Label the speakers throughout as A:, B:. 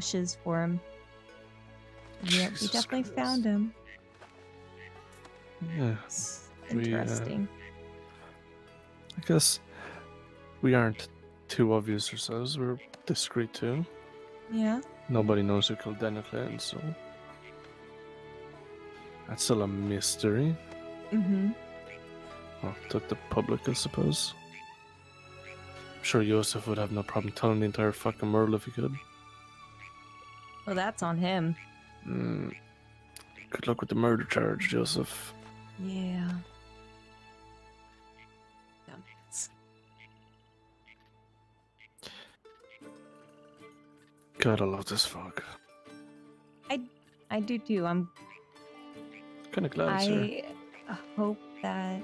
A: bushes for him. Yep, we
B: Jesus
A: definitely
B: Christ.
A: found him.
B: Yeah,
A: It's
B: we,
A: interesting.
B: I guess we aren't too obvious ourselves. We're discreet too.
A: Yeah.
B: Nobody knows who killed Daniel Clayton, so that's still a mystery.
A: Mm-hmm.
B: Well, to the public, I suppose. I'm sure Yosef would have no problem telling the entire fucking world if he could.
A: Well, that's on him.
B: Good luck with the murder charge, Joseph.
A: Yeah. Dumbass.
B: God, I love this fog.
A: I do too. I'm
B: Kind of glad it's here.
A: I hope that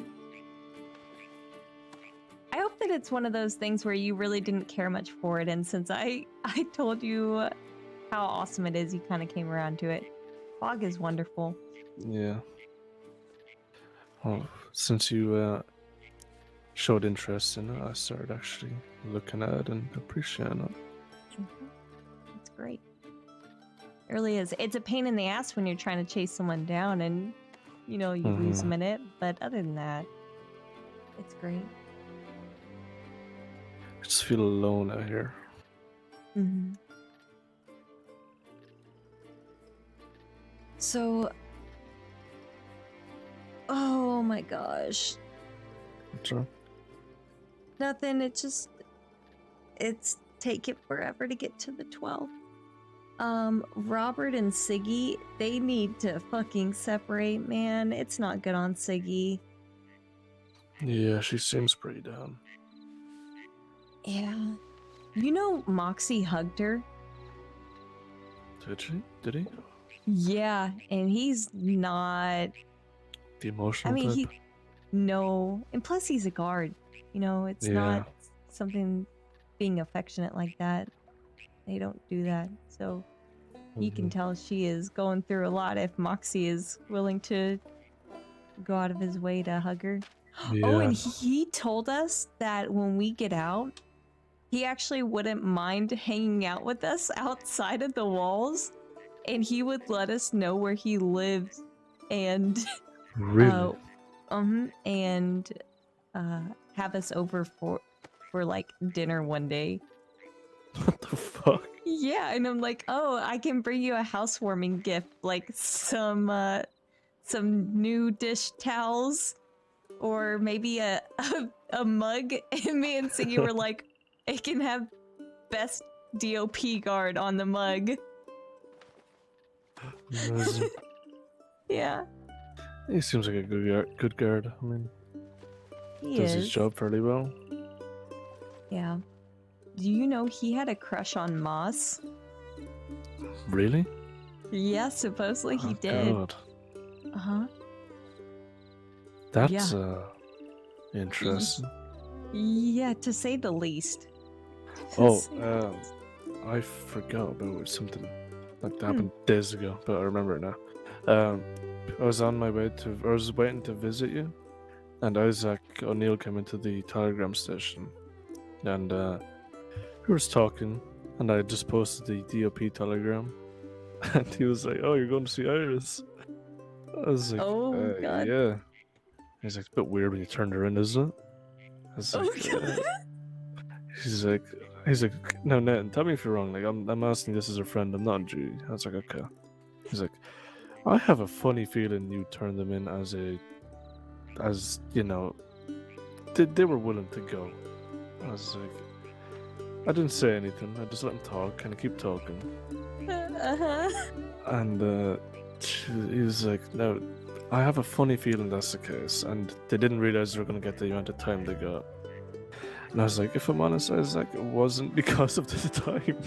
A: it's one of those things where you really didn't care much for it, and since I told you how awesome it is, you kind of came around to it. Fog is wonderful.
B: Yeah. Well, since you showed interest in it, I started actually looking at it and appreciating it.
A: It's great. It really is. It's a pain in the ass when you're trying to chase someone down and you lose a minute, but other than that, it's great.
B: I just feel alone out here.
A: Mm-hmm. So, oh my gosh.
B: What's wrong?
A: Nothing. It's taken forever to get to the 12th. Robert and Siggy, they need to fucking separate, man. It's not good on Siggy.
B: Yeah, she seems pretty down.
A: Yeah. Moxie hugged her?
B: Did she? Did he?
A: Yeah, and he's not...
B: The emotional type?
A: No. And plus he's a guard. It's not something being affectionate like that. They don't do that. So you can tell she is going through a lot if Moxie is willing to go out of his way to hug her.
B: Yeah.
A: Oh, and he told us that when we get out, he actually wouldn't mind hanging out with us outside of the walls, and he would let us know where he lives and
B: Really?
A: and have us over for like dinner one day.
B: What the fuck?
A: Yeah, and I'm like, oh, I can bring you a housewarming gift, like some new dish towels, or maybe a mug. And me and Siggy were like, it can have best DOP guard on the mug.
B: Amazing.
A: Yeah.
B: He seems like a good guard. I mean,
A: He
B: does
A: is.
B: his job fairly well.
A: Yeah. Do you know he had a crush on Moss?
B: Really?
A: Yeah, supposedly he did.
B: God.
A: Uh-huh.
B: That's interesting.
A: Yeah, to say the least.
B: I forgot about something like that happened days ago, but I remember it now. I was waiting to visit you, and Isaac O'Neill came into the telegram station, and we were talking, and I just posted the DOP telegram, and he was like, "Oh, you're going to see Iris?" I was like,
A: Oh, God.
B: "Yeah." He's like, "It's a bit weird when you turned her in, isn't it?" I was like, He's like, "No, Ned, tell me if you're wrong. Like, I'm asking this as a friend. I'm not a Jew." I was like, "Okay." He's like, "I have a funny feeling you turned them in as they were willing to go." I was like, I didn't say anything. I just let him talk, and keep talking. And he was like, "No, I have a funny feeling that's the case, and they didn't realize they were going to get the amount of time they got." And I was like, "If I'm honest, I was like, it wasn't because of the time."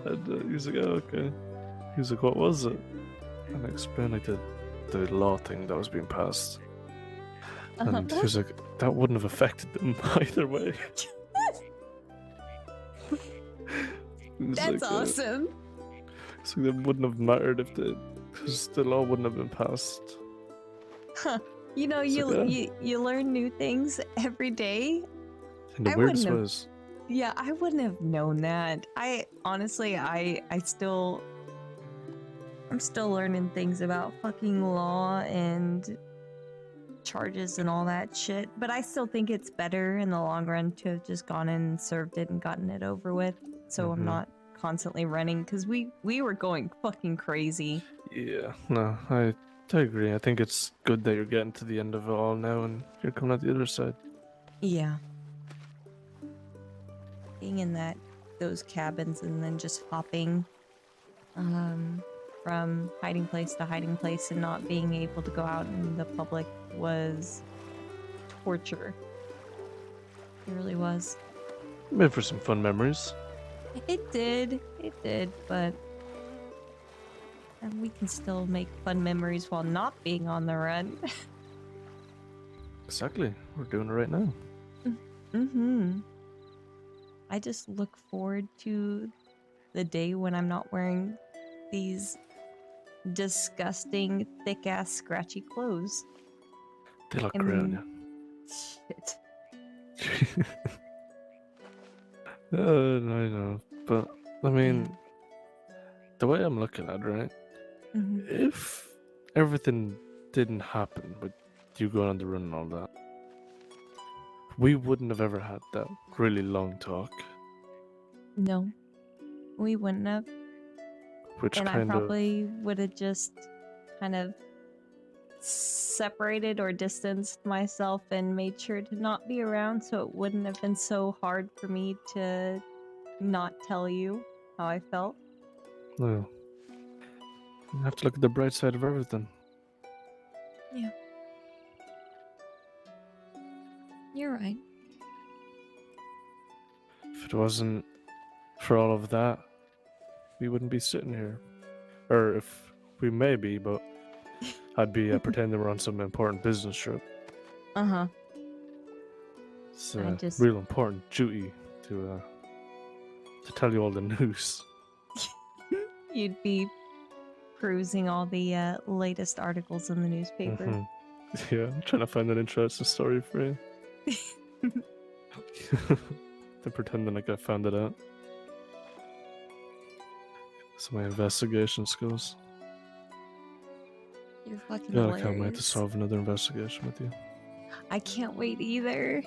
B: And he was like, "Oh, okay." He was like, "What was it?" And I explained like the law thing that was being passed. And he was like, "That wouldn't have affected them either way."
A: That's awesome.
B: So it wouldn't have mattered because the law wouldn't have been passed.
A: Huh. You learn new things every day.
B: In the weirdest ways.
A: Yeah, I wouldn't have known that. I honestly, I'm still learning things about fucking law and charges and all that shit. But I still think it's better in the long run to have just gone in and served it and gotten it over with. So I'm
B: Mhm.
A: not constantly running because we were going fucking crazy.
B: Yeah, no, I agree. I think it's good that you're getting to the end of it all now and you're coming out the other side.
A: Yeah. Being in those cabins and then just hopping from hiding place to hiding place and not being able to go out in the public was torture. It really was.
B: Made for some fun memories.
A: It did, but we can still make fun memories while not being on the run.
B: Exactly. We're doing it right now.
A: Mm-hmm. I just look forward to the day when I'm not wearing these disgusting, thick-ass, scratchy clothes.
B: They look great on
A: And
B: you.
A: shit.
B: I know. But, I mean, the way I'm looking at it, right?
A: Mhm.
B: If everything didn't happen with you going on the run and all that, we wouldn't have ever had that really long talk,
A: No, we wouldn't have.
B: which
A: And I
B: kind of,
A: probably would have just kind of separated or distanced myself and made sure to not be around so it wouldn't have been so hard for me to not tell you how I felt.
B: no, you have to look at the bright side of everything.
A: Yeah. You're right.
B: If it wasn't for all of that, we wouldn't be sitting here. Or if we may be, but I'd be pretending we're on some important business trip.
A: Uh-huh.
B: It's
A: I
B: a
A: just
B: real important duty to tell you all the news.
A: you'd be perusing all the latest articles in the newspaper.
B: Mhm. Yeah, I'm trying to find an interesting story for you. They're pretending like I found it out. It's my investigation skills.
A: You're fucking
B: God, I can't wait to
A: hilarious.
B: solve another investigation with you.
A: I can't wait either.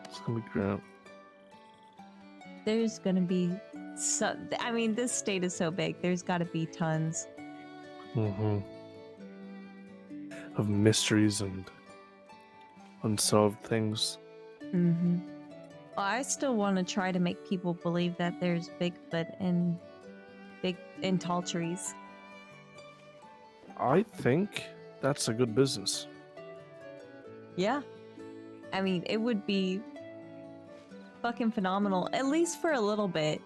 B: It's gonna be great.
A: There's gonna be I mean, this state is so big, there's gotta be tons.
B: Mm-hmm. Of mysteries and unsolved things.
A: Mm-hmm. Well, I still want to try to make people believe that there's Bigfoot and tall trees.
B: I think that's a good business.
A: Yeah. I mean, it would be fucking phenomenal, at least for a little bit.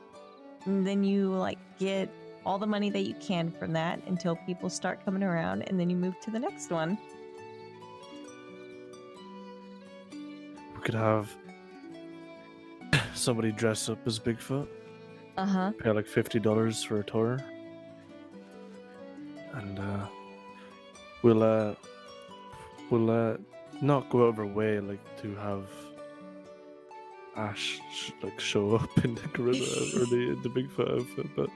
A: And then you, like, get all the money that you can from that until people start coming around, and then you move to the next one.
B: We could have somebody dress up as Bigfoot,
A: Uh-huh.
B: pay like $50 for a tour, and we'll not go out of our way like to have Ash like show up in the gorilla or the Bigfoot outfit, but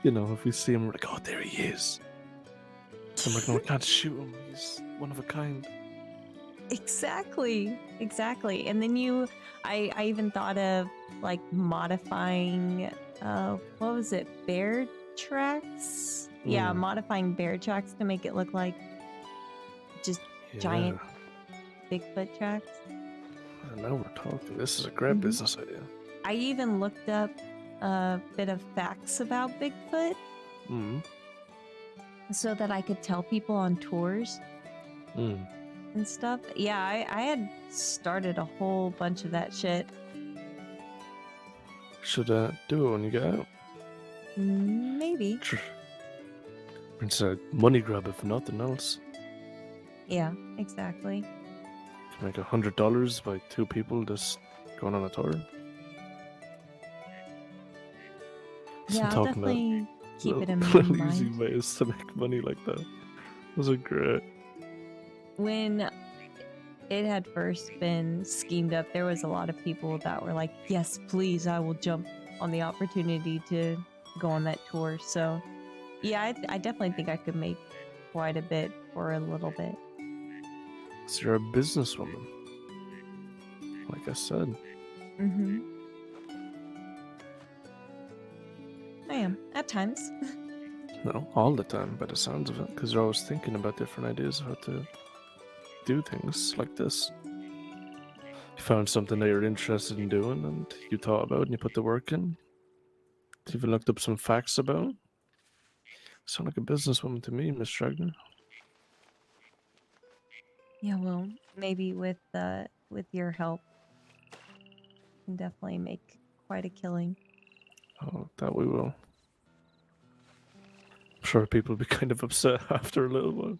B: you know, if we see him, we're like, oh, there he is. And we're like, no, we can't shoot him. He's one of a kind.
A: Exactly. And then I even thought of, like, modifying, what was it? Bear tracks? Yeah,
B: Mm.
A: modifying bear tracks to make it look like just giant Bigfoot tracks.
B: And now we're talking. This is a great business idea.
A: I even looked up a bit of facts about Bigfoot so that I could tell people on tours and stuff. Yeah, I had started a whole bunch of that shit.
B: Should do it when you get out.
A: Maybe.
B: It's a money grab if nothing else.
A: Yeah, exactly.
B: Make $100 by two people just going on a tour.
A: Yeah, I'll definitely keep it in
B: little
A: mind.
B: easy ways to make money like that. Those are great.
A: When it had first been schemed up, there was a lot of people that were like, yes, please, I will jump on the opportunity to go on that tour. So, yeah, I definitely think I could make quite a bit for a little bit.
B: So you're a businesswoman. Like I said.
A: Mm-hmm. I am, at times.
B: No, all the time by the sounds of it, because you're always thinking about different ideas of how to do things like this. You found something that you're interested in doing and you thought about and you put the work in. You even looked up some facts about it. Sound like a businesswoman to me, Miss Dragner.
A: Yeah, well, maybe with your help, I can definitely make quite a killing.
B: Oh, that we will. I'm sure people will be kind of upset after a little while.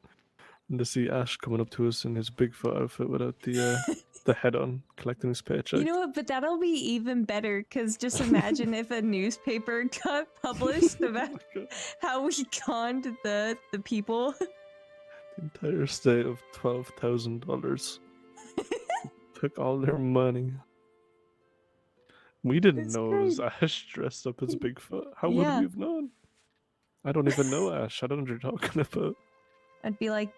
B: And to see Ash coming up to us in his Bigfoot outfit without the head on, collecting his paycheck.
A: You know what? But that'll be even better, because just imagine if a newspaper got published about
B: Oh my God.
A: how we conned the people.
B: The entire state of $12,000. Took all their money. We didn't
A: It's
B: know it was Ash dressed up as Bigfoot. How would
A: Yeah.
B: we have known? I don't even know Ash. I don't know what you're talking about.
A: I'd be like,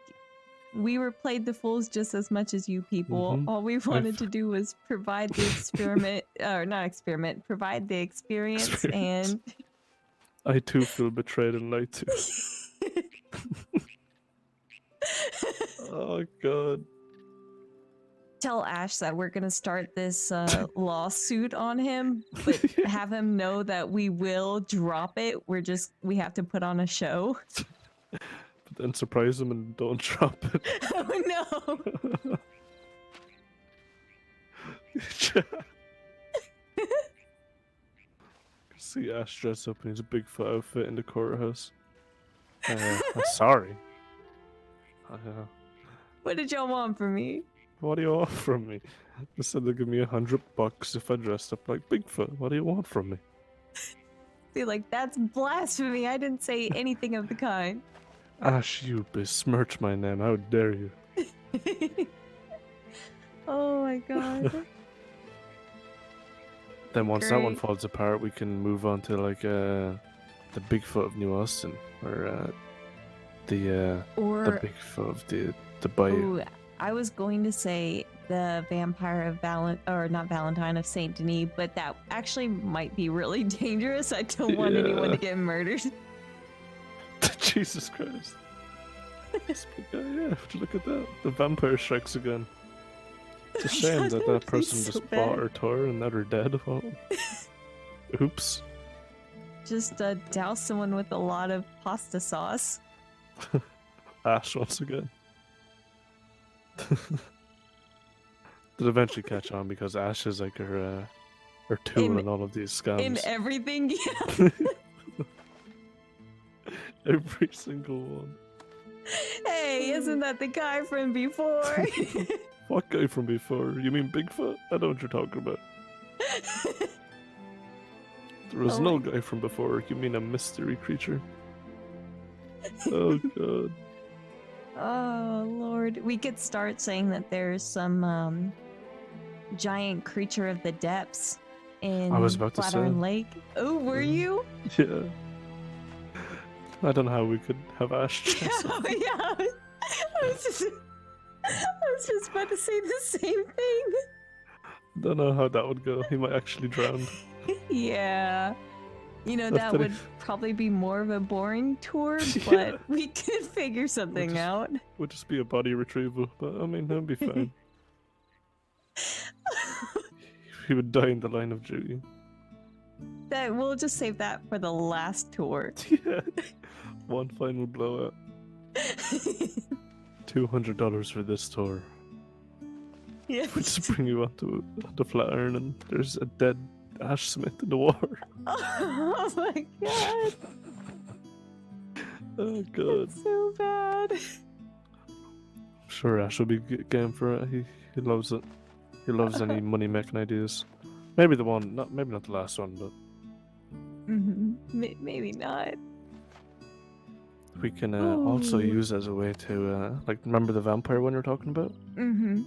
A: we were played the fools just as much as you people.
B: Mhm.
A: All we wanted to do was provide the experiment, or not experiment, provide the experience, and
B: I too feel betrayed and lied to. Oh God.
A: tell Ash that we're gonna start this lawsuit on him, but have him know that we will drop it. We have to put on a show.
B: But then surprise him and don't drop it.
A: Oh no!
B: See Ash dressed up in his Bigfoot outfit in the courthouse. Sorry.
A: What did y'all want from me?
B: What do you want from me? They said they'd give me $100 if I dressed up like Bigfoot. What do you want from me?
A: Be like, that's blasphemy. I didn't say anything of the kind.
B: Ash, you besmirch my name. How dare you?
A: Oh my god.
B: Then once that one
A: Great.
B: falls apart, we can move on to like the Bigfoot of New Austin, or the
A: Or
B: Bigfoot of the Bayou.
A: ooh, I was going to say the vampire of not Valentine, of Saint Denis, but that actually might be really dangerous. I don't want anyone to
B: Yeah.
A: get murdered.
B: Jesus Christ. This big guy, yeah, would you look at that? The vampire strikes again. It's a shame
A: Yeah,
B: that
A: that
B: that
A: would be
B: person
A: so
B: just
A: bad.
B: bought her tour and now they're dead. Well, oops.
A: Just douse someone with a lot of pasta sauce.
B: Ash once again. They'll eventually catch on because Ash is like her tool in all of these scams.
A: In everything, yeah.
B: Every single one.
A: Hey, isn't that the guy from before?
B: What guy from before? You mean Bigfoot? I know what you're talking about. There was
A: Oh
B: no
A: my-
B: guy from before. You mean a mystery creature? Oh God.
A: Oh Lord, we could start saying that there's some giant creature of the depths in
B: I was about to
A: Flatiron
B: say.
A: Lake. Oh, were
B: Mhm.
A: you?
B: Yeah. I don't know how we could have Ash dress up.
A: Oh yeah. I was just about to say the same thing.
B: Don't know how that would go. He might actually drown.
A: Yeah. You know, that
B: After
A: would
B: he-
A: probably be more of a boring tour,
B: Yeah.
A: but we could figure something
B: just-
A: out.
B: Would just be a body retrieval, but I mean that'd be fine. He would die in the line of duty.
A: That we'll just save that for the last tour.
B: Yeah. One final blowout. $200 for this tour.
A: Yeah.
B: We just bring you onto the Flatiron and there's a dead Ash Smith in the water.
A: Oh my god.
B: Oh God.
A: That's so bad.
B: I'm sure Ash will be game for it. He loves it. He loves any money making ideas. Maybe the one, maybe not the last one, but
A: Maybe not.
B: we can also
A: Ooh.
B: use as a way to like remember the vampire one you're talking about.
A: Mm-hmm.